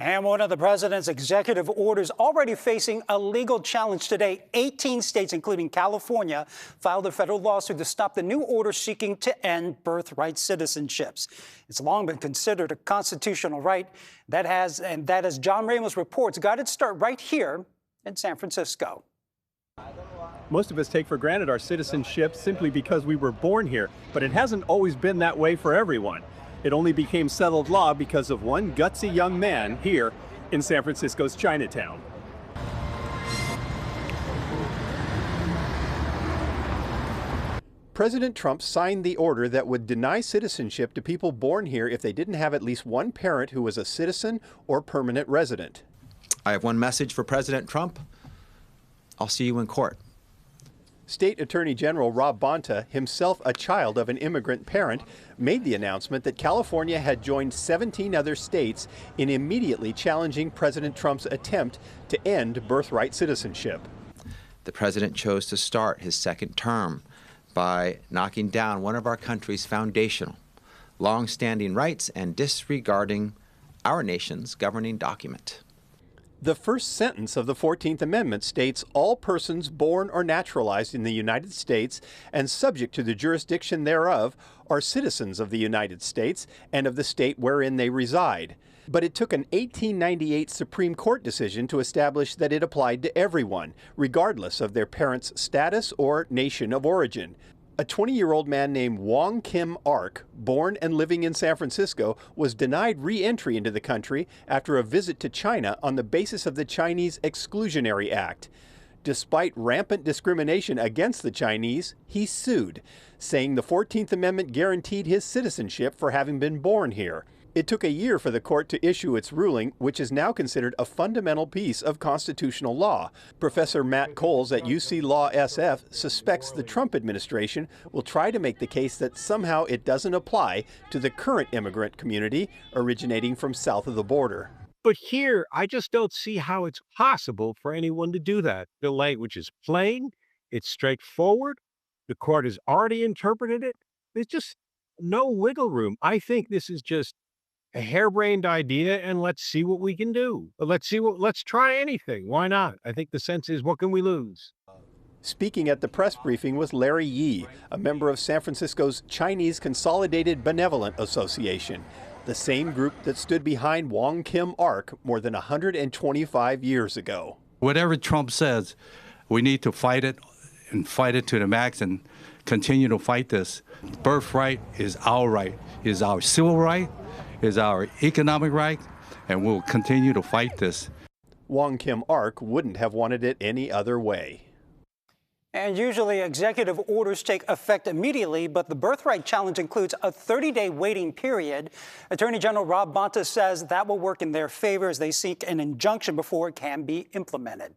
And one of the president's executive orders already facing a legal challenge today. 18 states, including California, filed a federal lawsuit to stop the new order seeking to end birthright citizenships. It's long been considered a constitutional right that has, as John Ramos reports, got its start right here in San Francisco. Most of us take for granted our citizenship simply because we were born here, but it hasn't always been that way for everyone. It only became settled law because of one gutsy young man here in San Francisco's Chinatown. President Trump signed the order that would deny citizenship to people born here if they didn't have at least one parent who was a citizen or permanent resident. I have one message for President Trump. I'll see you in court. State Attorney General Rob Bonta, himself a child of an immigrant parent, made the announcement that California had joined 17 other states in immediately challenging President Trump's attempt to end birthright citizenship. The president chose to start his second term by knocking down one of our country's foundational, long-standing rights and disregarding our nation's governing document. The first sentence of the 14th Amendment states all persons born or naturalized in the United States and subject to the jurisdiction thereof are citizens of the United States and of the state wherein they reside. But it took an 1898 Supreme Court decision to establish that it applied to everyone, regardless of their parents' status or nation of origin. A 20-year-old man named Wong Kim Ark, born and living in San Francisco, was denied re-entry into the country after a visit to China on the basis of the Chinese Exclusionary Act. Despite rampant discrimination against the Chinese, he sued, saying the 14th Amendment guaranteed his citizenship for having been born here. It took a year for the court to issue its ruling, which is now considered a fundamental piece of constitutional law. Professor Matt Coles at UC Law SF suspects the Trump administration will try to make the case that somehow it doesn't apply to the current immigrant community originating from south of the border. But here, I just don't see how it's possible for anyone to do that. The language is plain, it's straightforward, the court has already interpreted it. There's just no wiggle room. I think this is just a harebrained idea, and let's see what we can do. Let's try anything. Why not? I think the sense is, what can we lose? Speaking at the press briefing was Larry Yi, a member of San Francisco's Chinese Consolidated Benevolent Association, the same group that stood behind Wong Kim Ark more than 125 years ago. Whatever Trump says, we need to fight it and fight it to the max and continue to fight this. Birthright is our right, is our civil right, is our economic right, and we'll continue to fight this. Wong Kim Ark wouldn't have wanted it any other way. And usually executive orders take effect immediately, but the birthright challenge includes a 30-day waiting period. Attorney General Rob Bonta says that will work in their favor as they seek an injunction before it can be implemented.